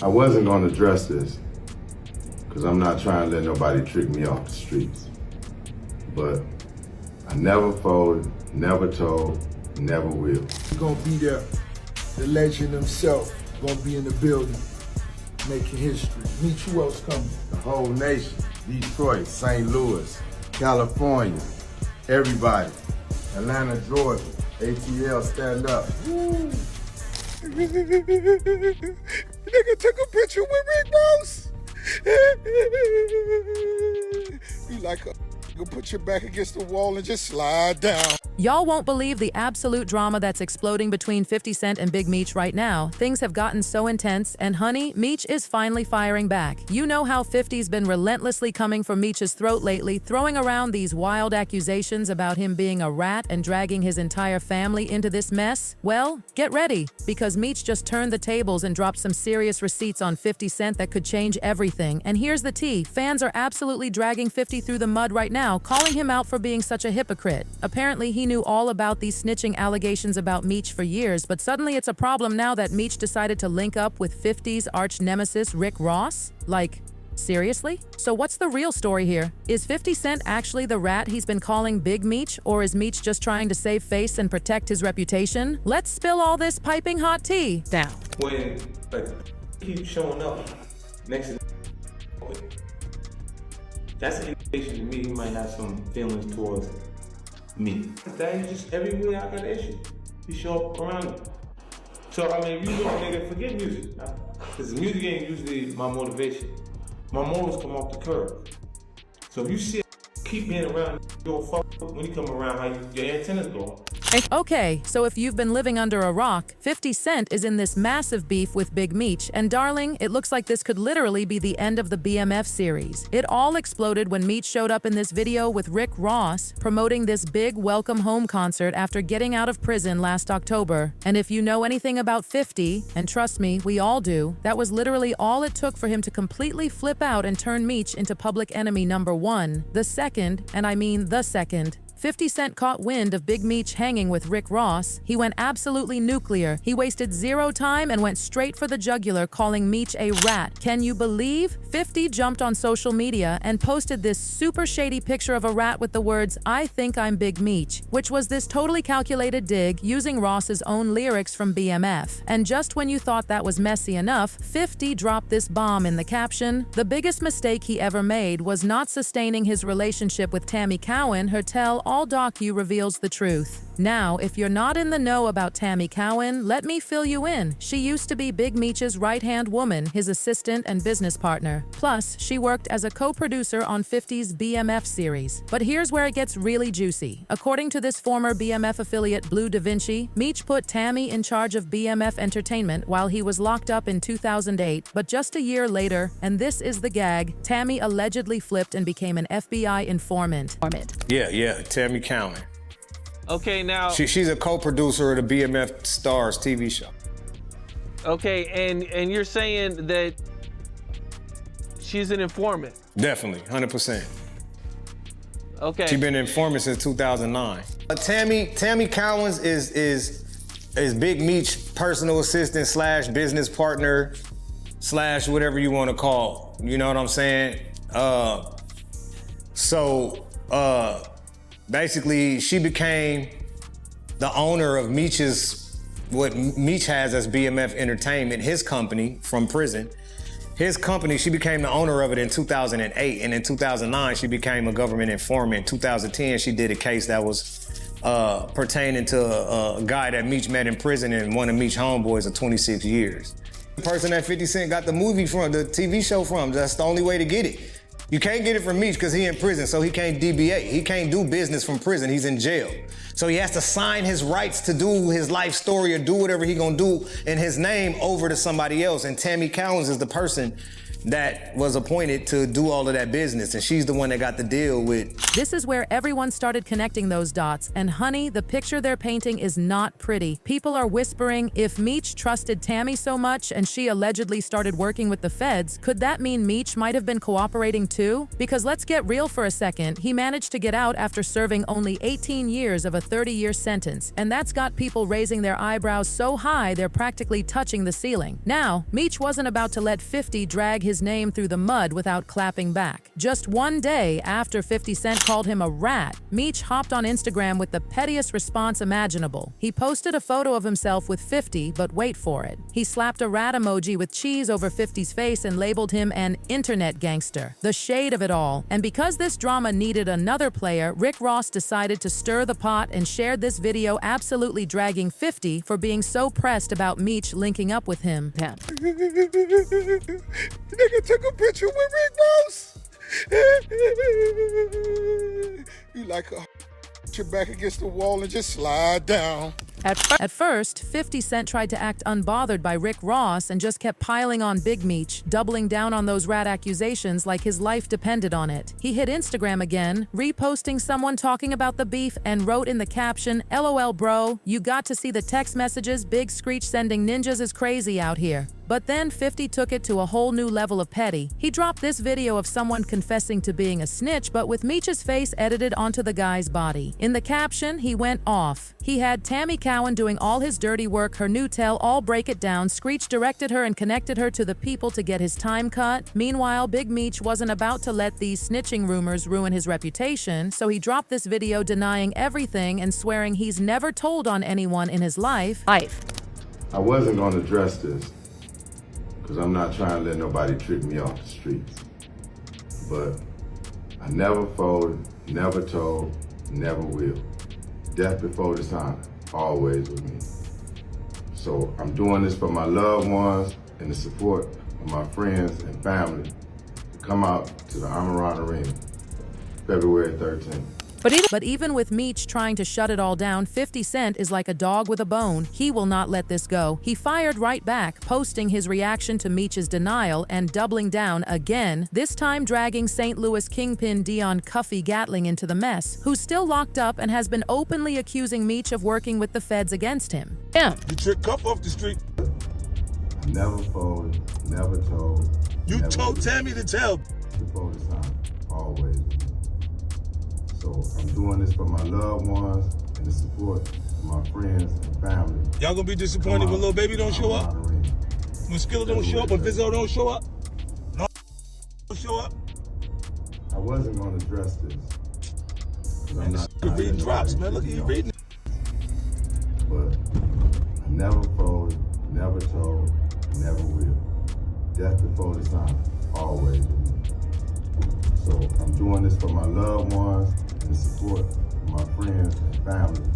I wasn't gonna address this because I'm not trying to let nobody trick me off the streets. But I never folded, never told, never will. Gonna be there. The legend himself gonna be in the building, making history. Meet who else coming? The whole nation, Detroit, St. Louis, California, everybody. Atlanta, Georgia, ATL, stand up. Woo. Nigga took a picture with Rick Ross. You like a put your back against the wall and just slide down. Y'all won't believe the absolute drama that's exploding between 50 Cent and Big Meech right now. Things have gotten so intense, and honey, Meech is finally firing back. You know how 50's been relentlessly coming for Meech's throat lately, throwing around these wild accusations about him being a rat and dragging his entire family into this mess? Well, get ready, because Meech just turned the tables and dropped some serious receipts on 50 Cent that could change everything. And here's the tea, fans are absolutely dragging 50 through the mud right now, calling him out for being such a hypocrite. Apparently, he knew all about these snitching allegations about Meech for years, but suddenly it's a problem now that Meech decided to link up with 50's arch nemesis Rick Ross? Like, seriously? So what's the real story here? Is 50 Cent actually the rat he's been calling Big Meech, or is Meech just trying to save face and protect his reputation? Let's spill all this piping hot tea down. When keep showing up next to that's an indication to me he might have some feelings towards me. That is just everywhere I got an issue. He show up around me. So I mean, if you know, nigga, forget music. Because the music ain't usually my motivation. My morals come off the curb. So if you see keep being around, you'll fuck when you come around, how your antennas go off. Okay, so if you've been living under a rock, 50 Cent is in this massive beef with Big Meech, and darling, it looks like this could literally be the end of the BMF series. It all exploded when Meech showed up in this video with Rick Ross, promoting this big welcome home concert after getting out of prison last October. And if you know anything about 50, and trust me, we all do, that was literally all it took for him to completely flip out and turn Meech into public enemy number one. The second, and I mean the second, 50 Cent caught wind of Big Meech hanging with Rick Ross, he went absolutely nuclear. He wasted zero time and went straight for the jugular, calling Meech a rat. Can you believe? 50 jumped on social media and posted this super shady picture of a rat with the words, "I think I'm Big Meech," which was this totally calculated dig using Ross's own lyrics from BMF. And just when you thought that was messy enough, 50 dropped this bomb in the caption. The biggest mistake he ever made was not sustaining his relationship with Tammy Cowan. Her tell-all docu reveals the truth. Now, if you're not in the know about Tammy Cowan, let me fill you in. She used to be Big Meech's right-hand woman, his assistant and business partner. Plus, she worked as a co-producer on 50's BMF series. But here's where it gets really juicy. According to this former BMF affiliate Blue Da Vinci, Meech put Tammy in charge of BMF Entertainment while he was locked up in 2008, but just a year later, and this is the gag, Tammy allegedly flipped and became an FBI informant. Yeah, Tammy Cowan. Okay, now she's a co-producer of the BMF Stars TV show. Okay, and you're saying that she's an informant? Definitely, 100%. Okay. She's been an informant since 2009. Tammy Cowan is Big Meech personal assistant slash business partner slash whatever you want to call. You know what I'm saying? Basically, she became the owner of what Meech has as BMF Entertainment, his company from prison. His company, she became the owner of it in 2008, and in 2009, she became a government informant. In 2010, she did a case that was pertaining to a guy that Meech met in prison and one of Meech's homeboys of 26 years. The person that 50 Cent got the movie from, the TV show from, that's the only way to get it. You can't get it from Meech because he's in prison, so he can't DBA. He can't do business from prison, he's in jail. So he has to sign his rights to do his life story or do whatever he gonna do in his name over to somebody else. And Tammy Cowan is the person that was appointed to do all of that business, and she's the one that got the deal with. This is where everyone started connecting those dots, and honey, the picture they're painting is not pretty. People are whispering, if Meech trusted Tammy so much and she allegedly started working with the feds, could that mean Meech might have been cooperating too? Because let's get real for a second, he managed to get out after serving only 18 years of a 30-year sentence, and that's got people raising their eyebrows so high they're practically touching the ceiling. Now, Meech wasn't about to let 50 drag his name through the mud without clapping back. Just one day after 50 Cent called him a rat, Meech hopped on Instagram with the pettiest response imaginable. He posted a photo of himself with 50, but wait for it. He slapped a rat emoji with cheese over 50's face and labeled him an internet gangster. The shade of it all. And because this drama needed another player, Rick Ross decided to stir the pot and shared this video absolutely dragging 50 for being so pressed about Meech linking up with him. Nigga took a picture with Rick Ross. You like your back against the wall and just slide down. At first, 50 Cent tried to act unbothered by Rick Ross and just kept piling on Big Meech, doubling down on those rat accusations like his life depended on it. He hit Instagram again, reposting someone talking about the beef and wrote in the caption, "LOL bro, you got to see the text messages Big Screech sending ninjas is crazy out here." But then 50 took it to a whole new level of petty. He dropped this video of someone confessing to being a snitch, but with Meech's face edited onto the guy's body. In the caption, he went off. He had Tammy Cowan doing all his dirty work, her new tell, all break it down. Screech directed her and connected her to the people to get his time cut. Meanwhile, Big Meech wasn't about to let these snitching rumors ruin his reputation, so he dropped this video denying everything and swearing he's never told on anyone in his life. I wasn't going to address this, because I'm not trying to let nobody trick me off the streets. But I never folded, never told, never will. Death before the time, always with me. So I'm doing this for my loved ones and the support of my friends and family to come out to the Amaran Arena, February 13th. But even with Meech trying to shut it all down, 50 Cent is like a dog with a bone. He will not let this go. He fired right back, posting his reaction to Meech's denial and doubling down again, this time dragging St. Louis kingpin Dion Cuffy Gatling into the mess, who's still locked up and has been openly accusing Meech of working with the feds against him. You trick Cuff off the street. I never folded, never told. You never told will. Tammy to tell. Before the time, always with me. So I'm doing this for my loved ones and the support of my friends and family. Y'all gonna be disappointed when Lil Baby don't show up? When Skilla don't show up? When Vizzo don't show up? No don't show up? I wasn't going to address this. Man, you're reading drops, man. Look at you reading. But I never folded, never told, never will. Death before the time, always with me. So I'm doing this for my loved ones and the support of my friends and family.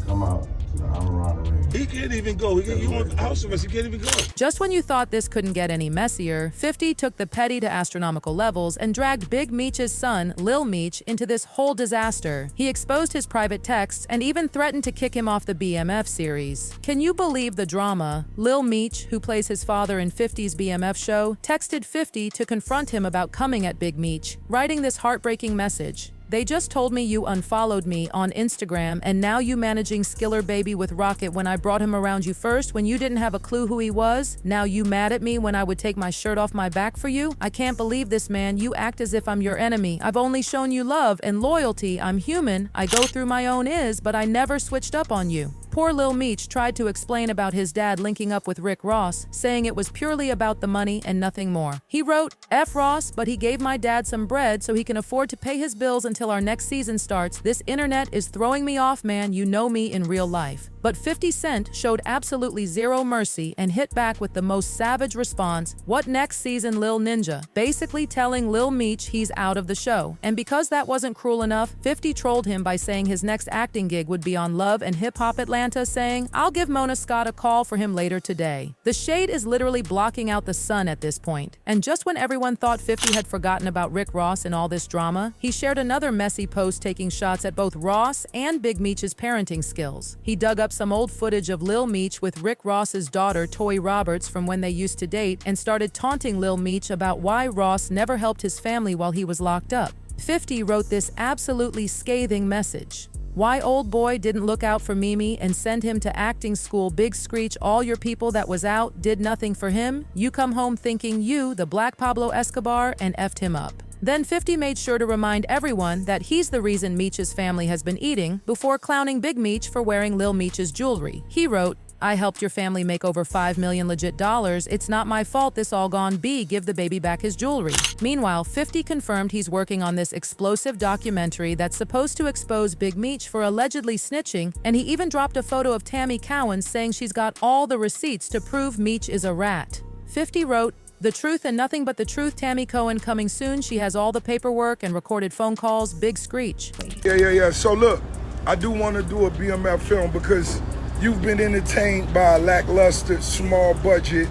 Come out to the Amaran Arena. He can't even go. You want house arrest, he can't even go. Just when you thought this couldn't get any messier, 50 took the petty to astronomical levels and dragged Big Meech's son, Lil Meech, into this whole disaster. He exposed his private texts and even threatened to kick him off the BMF series. Can you believe the drama? Lil Meech, who plays his father in 50's BMF show, texted 50 to confront him about coming at Big Meech, writing this heartbreaking message. "They just told me you unfollowed me on Instagram and now you managing Skiller Baby with Rocket when I brought him around you first when you didn't have a clue who he was? Now you mad at me when I would take my shirt off my back for you? I can't believe this, man. You act as if I'm your enemy. I've only shown you love and loyalty. I'm human. I go through my own but I never switched up on you." Poor Lil Meech tried to explain about his dad linking up with Rick Ross, saying it was purely about the money and nothing more. He wrote, "F Ross, but he gave my dad some bread so he can afford to pay his bills until our next season starts. This internet is throwing me off, man. You know me in real life." But 50 Cent showed absolutely zero mercy and hit back with the most savage response, "What next season, Lil Ninja?" basically telling Lil Meech he's out of the show. And because that wasn't cruel enough, 50 trolled him by saying his next acting gig would be on Love and Hip Hop Atlanta, saying, "I'll give Mona Scott a call for him later today." The shade is literally blocking out the sun at this point. And just when everyone thought 50 had forgotten about Rick Ross and all this drama, he shared another messy post taking shots at both Ross and Big Meech's parenting skills. He dug up up some old footage of Lil Meech with Rick Ross's daughter, Toy Roberts, from when they used to date, and started taunting Lil Meech about why Ross never helped his family while he was locked up. 50 wrote this absolutely scathing message. Why old boy didn't look out for Mimi and send him to acting school. Big screech, all your people that was out did nothing for him. You come home thinking you, the Black Pablo Escobar, and effed him up. Then 50 made sure to remind everyone that he's the reason Meech's family has been eating, before clowning Big Meech for wearing Lil Meech's jewelry. He wrote, I helped your family make over $5 million legit dollars. It's not my fault this all gone. B, give the baby back his jewelry. Meanwhile, 50 confirmed he's working on this explosive documentary that's supposed to expose Big Meech for allegedly snitching, and he even dropped a photo of Tammy Cowan saying she's got all the receipts to prove Meech is a rat. 50 wrote, the truth and nothing but the truth. Tammy Cowan coming soon. She has all the paperwork and recorded phone calls. Big screech. Yeah. So look, I do want to do a BMF film because you've been entertained by a lackluster, small budget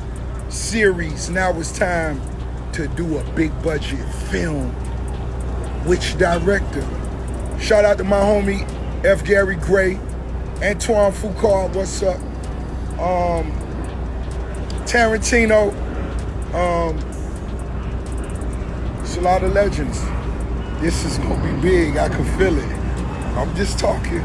series. Now it's time to do a big budget film. Which director? Shout out to my homie F. Gary Gray, Antoine Foucault, what's up? Tarantino. It's a lot of legends. This is gonna be big, I can feel it. I'm just talking.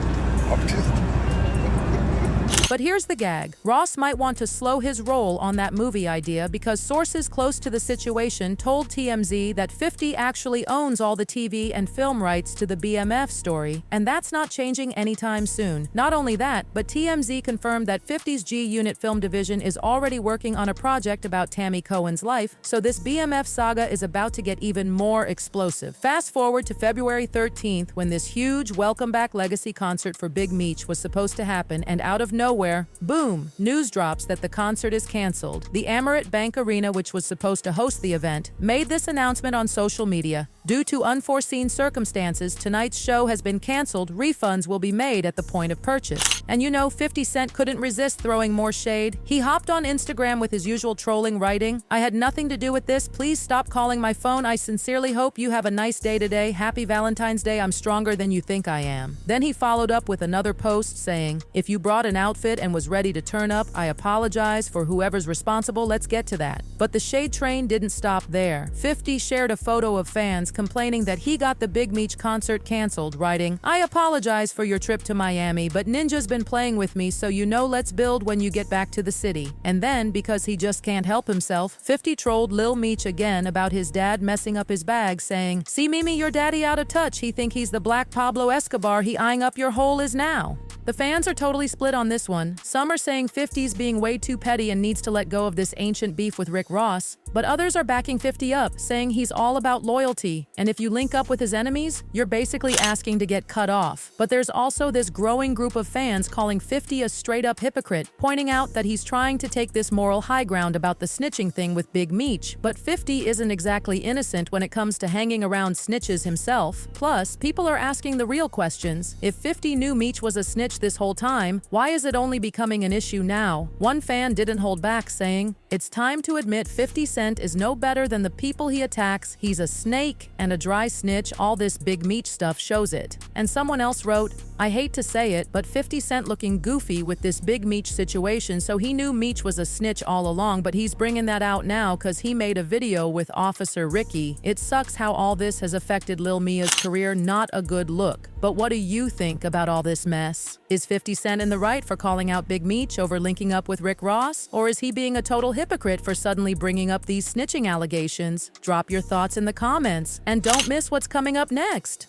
But here's the gag. Ross might want to slow his roll on that movie idea because sources close to the situation told TMZ that 50 actually owns all the TV and film rights to the BMF story, and that's not changing anytime soon. Not only that, but TMZ confirmed that 50's G-Unit film division is already working on a project about Tammy Cowan's life, so this BMF saga is about to get even more explosive. Fast forward to February 13th, when this huge Welcome Back Legacy concert for Big Meech was supposed to happen, and out of nowhere, boom, news drops that the concert is canceled. The Amaret Bank Arena, which was supposed to host the event, made this announcement on social media. Due to unforeseen circumstances, tonight's show has been canceled. Refunds will be made at the point of purchase. And you know, 50 Cent couldn't resist throwing more shade. He hopped on Instagram with his usual trolling, writing, I had nothing to do with this. Please stop calling my phone. I sincerely hope you have a nice day today. Happy Valentine's Day. I'm stronger than you think I am. Then he followed up with another post saying, if you brought an outfit and was ready to turn up, I apologize. For whoever's responsible, let's get to that. But the shade train didn't stop there. 50 shared a photo of fans complaining that he got the Big Meech concert canceled, writing, I apologize for your trip to Miami, but Ninja's been playing with me, so you know let's build when you get back to the city. And then, because he just can't help himself, 50 trolled Lil Meech again about his dad messing up his bag, saying, see Mimi, your daddy out of touch. He think he's the Black Pablo Escobar. He eyeing up your hole is now. The fans are totally split on this one. Some are saying 50's being way too petty and needs to let go of this ancient beef with Rick Ross, but others are backing 50 up, saying he's all about loyalty, and if you link up with his enemies, you're basically asking to get cut off. But there's also this growing group of fans calling 50 a straight-up hypocrite, pointing out that he's trying to take this moral high ground about the snitching thing with Big Meech, but 50 isn't exactly innocent when it comes to hanging around snitches himself. Plus, people are asking the real questions. If 50 knew Meech was a snitch this whole time, why is it only becoming an issue now? One fan didn't hold back, saying, it's time to admit 50 Cent is no better than the people he attacks. He's a snake and a dry snitch. All this Big Meech stuff shows it. And someone else wrote, I hate to say it, but 50 Cent looking goofy with this Big Meech situation, so he knew Meech was a snitch all along, but he's bringing that out now because he made a video with Officer Ricky. It sucks how all this has affected Lil Mia's career. Not a good look. But what do you think about all this mess? Is 50 Cent in the right for calling out Big Meech over linking up with Rick Ross? Or is he being a total hypocrite for suddenly bringing up these snitching allegations? Drop your thoughts in the comments, and don't miss what's coming up next.